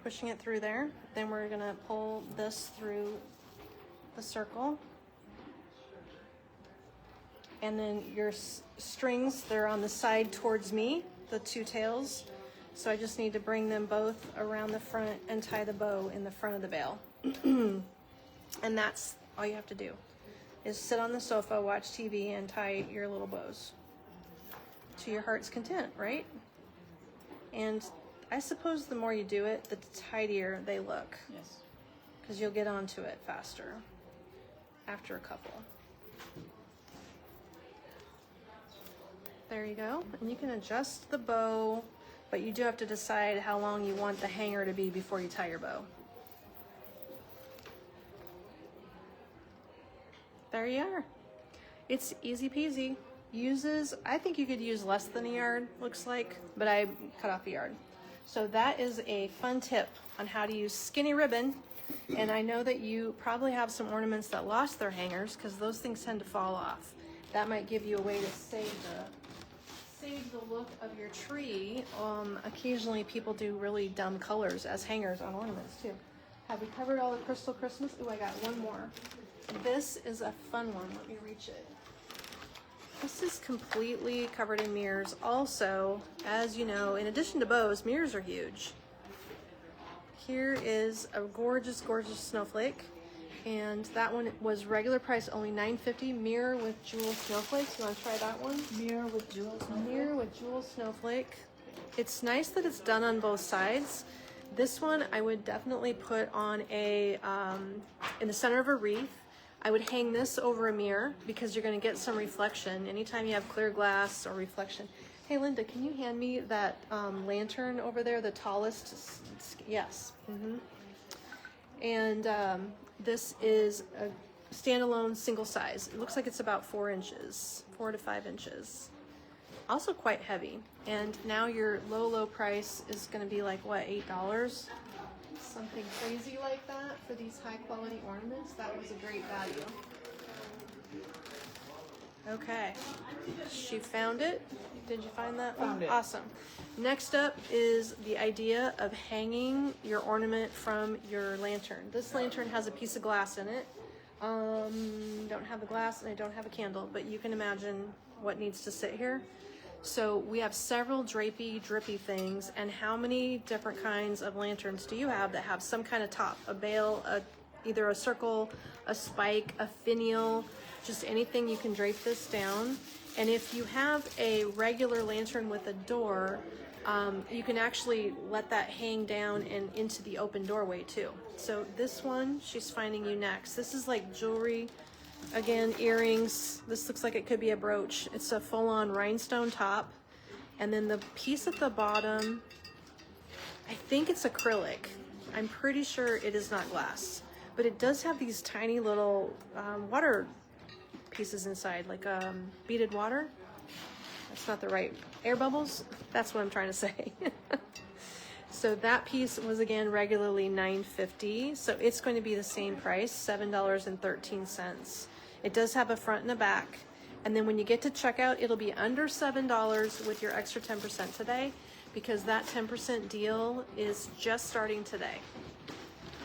Pushing it through there. Then we're gonna pull this through the circle. And then your strings, they're on the side towards me, the two tails. So I just need to bring them both around the front and tie the bow in the front of the bail. And that's all you have to do, is sit on the sofa, watch TV, and tie your little bows to your heart's content, right? And I suppose the more you do it, the tidier they look. Yes. Because you'll get onto it faster after a couple. There you go. And you can adjust the bow, but you do have to decide how long you want the hanger to be before you tie your bow. There you are. It's easy peasy. Uses, I think you could use less than a yard, looks like, but I cut off a yard. So that is a fun tip on how to use skinny ribbon. And I know that you probably have some ornaments that lost their hangers, because those things tend to fall off. That might give you a way to save the look of your tree. Occasionally people do really dumb colors as hangers on ornaments too. Have we covered all the Crystal Christmas? Ooh, I got one more. This is a fun one. Let me reach it. This is completely covered in mirrors. Also, as you know, in addition to bows, mirrors are huge. Here is a gorgeous, gorgeous snowflake. And that one was regular price, only $9.50. Mirror with jewel snowflakes. You want to try that one? Mirror with jewel snowflake. Mirror with jewel snowflake. It's nice that it's done on both sides. This one I would definitely put on a in the center of a wreath. I would hang this over a mirror because you're going to get some reflection anytime you have clear glass or reflection. Hey Linda, can you hand me that lantern over there, the tallest? Yes. And this is a standalone single size. It looks like it's about 4 inches, 4 to 5 inches. Also quite heavy. And now your low price is going to be like, what, $8? Something crazy like that for these high quality ornaments. That was a great value. Okay, she found it. Did you find that? Found it. Awesome. Next up is the idea of hanging your ornament from your lantern. This lantern has a piece of glass in it. Don't have the glass and I don't have a candle, but you can imagine what needs to sit here. So we have several drapey, drippy things. And how many different kinds of lanterns do you have that have some kind of top? A bail, either a circle, a spike, a finial, just anything you can drape this down. And if you have a regular lantern with a door, you can actually let that hang down and into the open doorway too. So this one, she's finding you next. This is like jewelry. Again, earrings. This looks like it could be a brooch. It's a full-on rhinestone top. And then the piece at the bottom, I think it's acrylic. I'm pretty sure it is not glass. But it does have these tiny little water pieces inside, like beaded water. That's not the right, air bubbles. That's what I'm trying to say. So that piece was again regularly $9.50. So it's going to be the same price, $7.13. It does have a front and a back. And then when you get to checkout, it'll be under $7 with your extra 10% today. because that 10% deal is just starting today.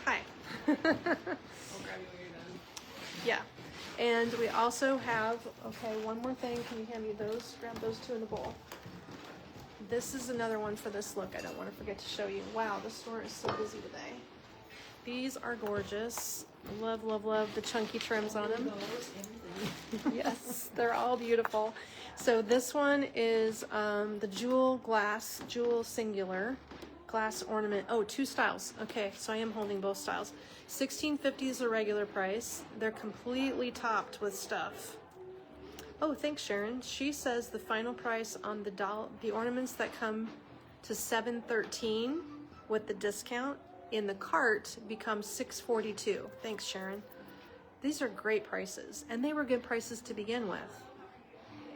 Hi. I'll grab you when you're done. Yeah. And we also have, okay, one more thing. Can you hand me those? Grab those two in the bowl. This is another one for this look. I don't want to forget to show you. Wow, the store is so busy today. These are gorgeous. Love, love, love the chunky trims on them. Yes, they're all beautiful. So this one is the jewel singular glass ornament. Oh, two styles. Okay, so I am holding both styles. $16.50 is the regular price. They're completely topped with stuff. Oh, thanks, Sharon. She says the final price on the ornaments that come to $7.13 with the discount in the cart becomes $6.42. Thanks, Sharon. These are great prices, and they were good prices to begin with.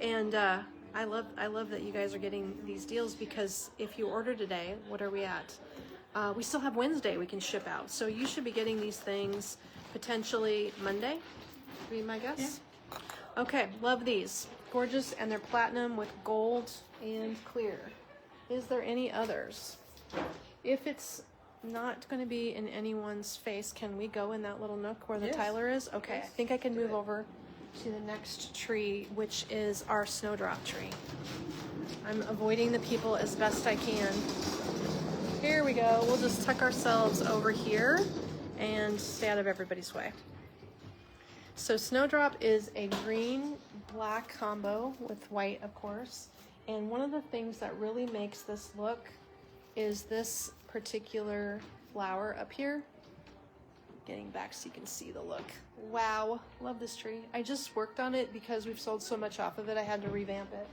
And I love that you guys are getting these deals, because if you order today, what are we at? We still have Wednesday we can ship out, so you should be getting these things potentially Monday. Would be my guess. Yeah. Okay, love these. Gorgeous, and they're platinum with gold and clear. Is there any others? If it's not going to be in anyone's face, can we go in that little nook where the Tyler is? Okay, yes. I think I can move over to the next tree, which is our snowdrop tree. I'm avoiding the people as best I can. Here we go. We'll just tuck ourselves over here and stay out of everybody's way. So snowdrop is a green-black combo with white, of course. And one of the things that really makes this look is this particular flower up here. Getting back so you can see the look. Wow, love this tree. I just worked on it because we've sold so much off of it, I had to revamp it.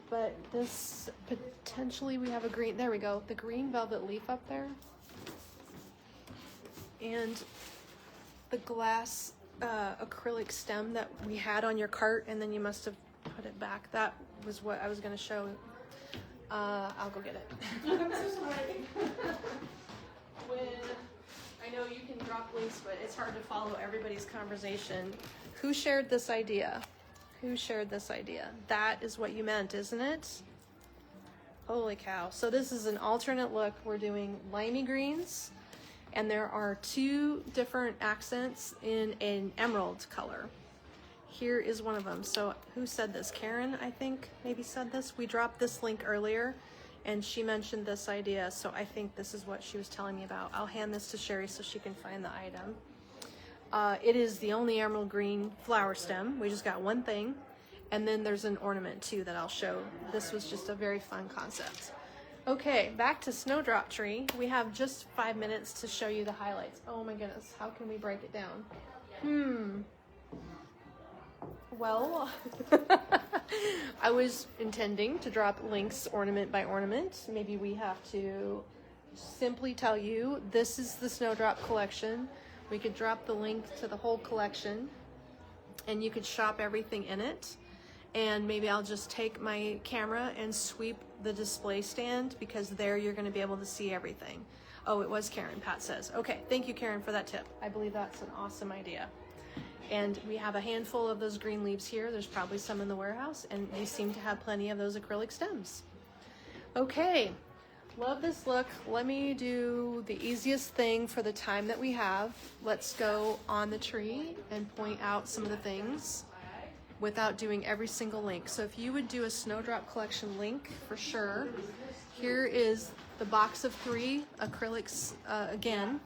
But this, potentially we have a green, there we go, the green velvet leaf up there. And the glass acrylic stem that we had on your cart, and then you must have put it back. That was what I was going to show. I'll go get it. I'm so sorry. I know you can drop links, but it's hard to follow everybody's conversation. Who shared this idea? Who shared this idea? That is what you meant, isn't it? Holy cow. So this is an alternate look. We're doing limey greens, and there are two different accents in an emerald color. Here is one of them. So who said this? Karen, I think, maybe said this. We dropped this link earlier, and she mentioned this idea, so I think this is what she was telling me about. I'll hand this to Sherry so she can find the item. It is the only emerald green flower stem. We just got one thing, and then there's an ornament too that I'll show. This was just a very fun concept. Okay, back to snowdrop tree. We have just 5 minutes to show you the highlights. Oh my goodness, how can we break it down? Well, I was intending to drop links ornament by ornament. Maybe we have to simply tell you this is the snowdrop collection. We could drop the link to the whole collection, and you could shop everything in it. And maybe I'll just take my camera and sweep the display stand, because there you're going to be able to see everything. Oh, it was Karen, Pat says. Okay, thank you, Karen, for that tip. I believe that's an awesome idea. And we have a handful of those green leaves here. There's probably some in the warehouse, and we seem to have plenty of those acrylic stems. Okay, love this look. Let me do the easiest thing for the time that we have. Let's go on the tree and point out some of the things without doing every single link. So if you would do a snowdrop collection link for sure. Here is the box of 3 acrylics again,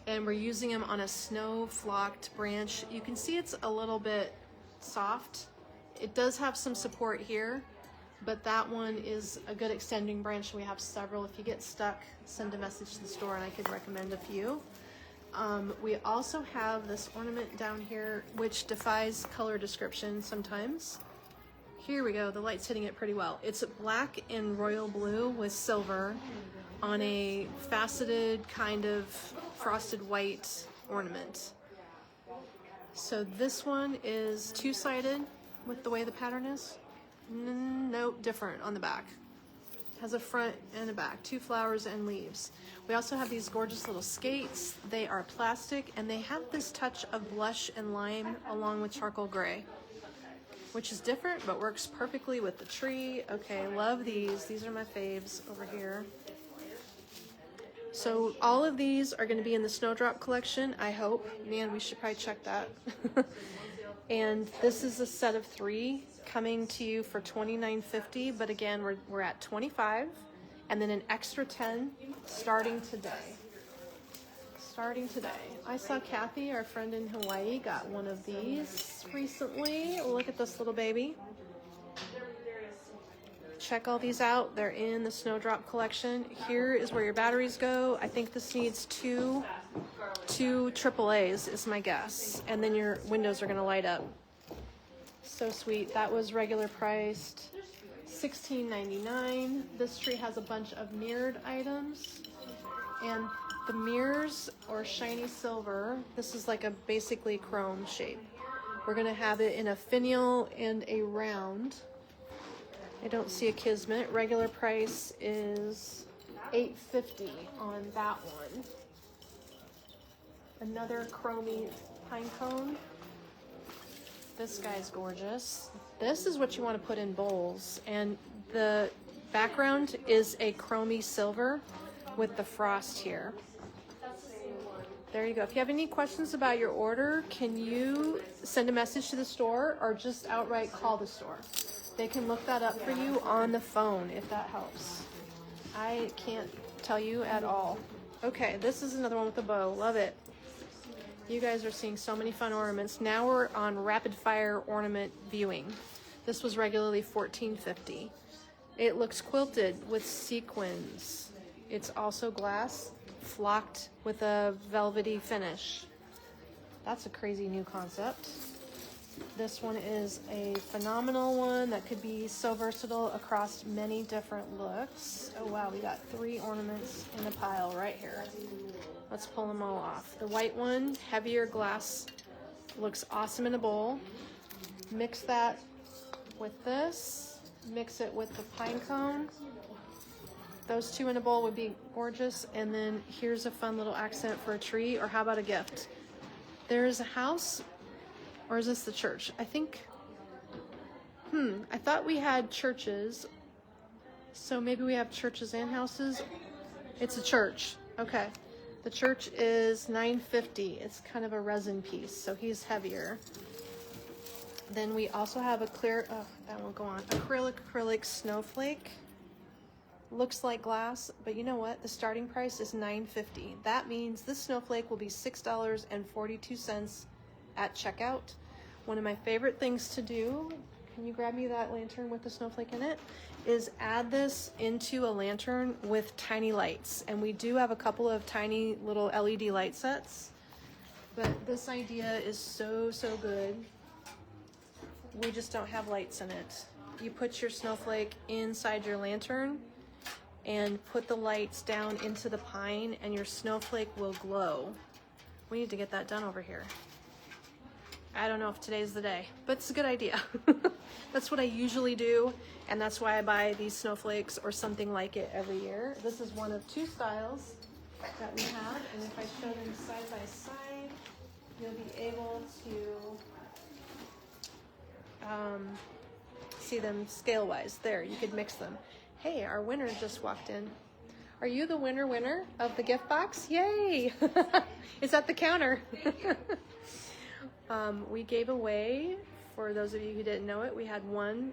and we're using them on a snow flocked branch. You can see it's a little bit soft. It does have some support here, but that one is a good extending branch. We have several. If you get stuck, send a message to the store and I could recommend a few. We also have this ornament down here which defies color description sometimes. Here we go, the light's hitting it pretty well. It's black and royal blue with silver on a faceted kind of frosted white ornament. So this one is two-sided with the way the pattern is. Nope, different on the back. Has a front and a back, 2 flowers and leaves. We also have these gorgeous little skates. They are plastic, and they have this touch of blush and lime along with charcoal gray. which is different, but works perfectly with the tree. Okay, love these. These are my faves over here. So all of these are going to be in the Snowdrop collection, I hope. Man, we should probably check that. And this is a set of 3 coming to you for $29.50, but again, we're at $25, and then an extra 10 starting today. Starting today. I saw Kathy, our friend in Hawaii, got one of these recently. Look at this little baby. Check all these out. They're in the Snowdrop collection. Here is where your batteries go. I think this needs two AAAs is my guess. And then your windows are gonna light up. So sweet. That was regular priced $16.99. This tree has a bunch of mirrored items. And the mirrors are shiny silver. This is like a basically chrome shape. We're gonna have it in a finial and a round. I don't see a Kismet. Regular price is $8.50 on that one. Another chromey pine cone. This guy's gorgeous. This is what you want to put in bowls. And the background is a chromey silver with the frost here. There you go. If you have any questions about your order, can you send a message to the store or just outright call the store? They can look that up for you on the phone if that helps. I can't tell you at all. Okay, this is another one with a bow. Love it. You guys are seeing so many fun ornaments. Now we're on rapid fire ornament viewing. This was regularly $14.50. It looks quilted with sequins. It's also glass, flocked with a velvety finish. That's a crazy new concept. This one is a phenomenal one that could be so versatile across many different looks. Oh wow, we got 3 ornaments in the pile right here. Let's pull them all off. The white one, heavier glass, looks awesome in a bowl. Mix that with this. Mix it with the pine cone. Those 2 in a bowl would be gorgeous. And then here's a fun little accent for a tree, or how about a gift? There's a house. Or is this the church? I think, I thought we had churches. So maybe we have churches and houses. It's a church. Okay. The church is $9.50. It's kind of a resin piece, so he's heavier. Then we also have a clear, that won't go on, acrylic snowflake. Looks like glass, but you know what? The starting price is $9.50. That means this snowflake will be $6.42 at checkout. One of my favorite things to do, can you grab me that lantern with the snowflake in it, is add this into a lantern with tiny lights. And we do have a couple of tiny little LED light sets, but this idea is so good. We just don't have lights in it. You put your snowflake inside your lantern and put the lights down into the pine and your snowflake will glow. We need to get that done over here. I don't know if today's the day, but it's a good idea. That's what I usually do, and that's why I buy these snowflakes or something like it every year. This is one of 2 styles that we have, and if I show them side by side, you'll be able to see them scale-wise. There, you could mix them. Hey, our winner just walked in. Are you the winner of the gift box? Yay! It's at the counter. We gave away, for those of you who didn't know it, we had one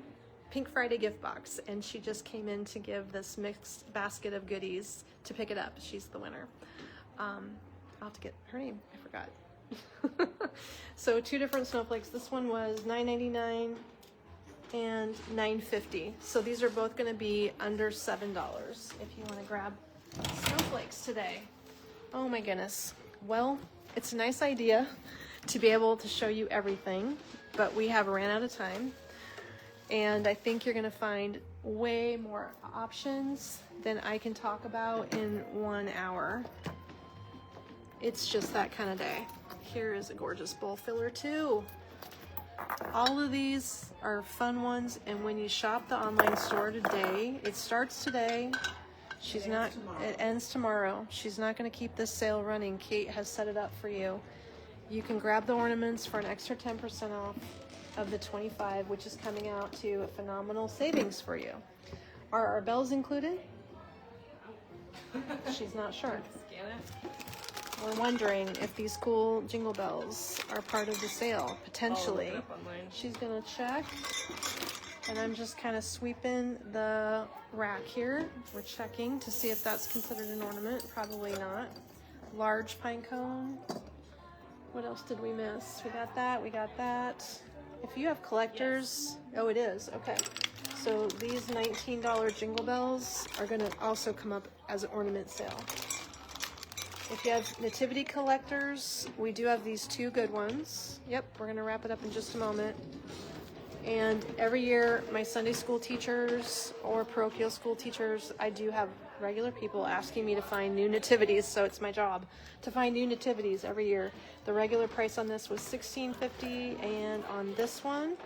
Pink Friday gift box, and she just came in to give this mixed basket of goodies to pick it up. She's the winner. I'll have to get her name. I forgot. So 2 different snowflakes. This one was $9.99 and $9.50. So these are both going to be under $7 if you want to grab snowflakes today. Oh my goodness. Well, it's a nice idea to be able to show you everything, but we have ran out of time. And I think you're gonna find way more options than I can talk about in 1 hour. It's just that kind of day. Here is a gorgeous bowl filler too. All of these are fun ones, and when you shop the online store today, it starts today. It ends tomorrow. She's not gonna keep this sale running. Kate has set it up for you. You can grab the ornaments for an extra 10% off. of the 25, which is coming out to a phenomenal savings for you. Are our bells included? She's not sure. Scan it. We're wondering if these cool jingle bells are part of the sale, potentially. I'll look it up online. She's gonna check. And I'm just kind of sweeping the rack here. We're checking to see if that's considered an ornament. Probably not. Large pine cone. What else did we miss? We got that, we got that. If you have collectors, oh, it is, okay. So these $19 jingle bells are gonna also come up as an ornament sale. If you have nativity collectors, we do have these two good ones. Yep, we're gonna wrap it up in just a moment. And every year, my Sunday school teachers or parochial school teachers, I do have regular people asking me to find new nativities, so it's my job to find new nativities every year. The regular price on this was $16.50, and on this one,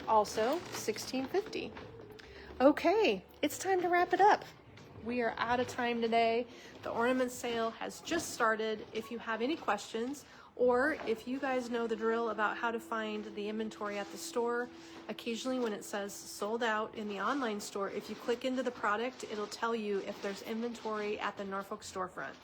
also $16.50. Okay, it's time to wrap it up. We are out of time today. The ornament sale has just started. If you have any questions, or if you guys know the drill about how to find the inventory at the store, occasionally when it says sold out in the online store, if you click into the product, it'll tell you if there's inventory at the Norfolk storefront.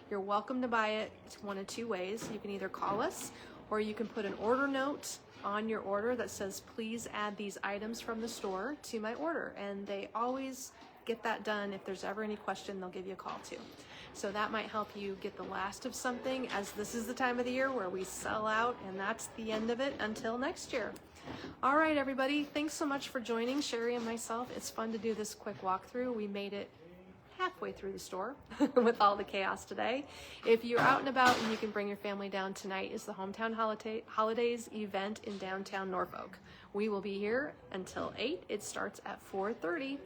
You're welcome to buy it. It's one of two ways. You can either call us, or you can put an order note on your order that says, please add these items from the store to my order. And they always get that done. If there's ever any question, they'll give you a call too. So that might help you get the last of something, as this is the time of the year where we sell out, and that's the end of it until next year. All right, everybody, thanks so much for joining Sherry and myself. It's fun to do this quick walkthrough. We made it halfway through the store with all the chaos today. If you're out and about and you can bring your family down, tonight is the Hometown Holidays event in downtown Norfolk. We will be here until 8. It starts at 4:30.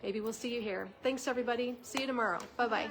Maybe we'll see you here. Thanks, everybody. See you tomorrow. Bye-bye.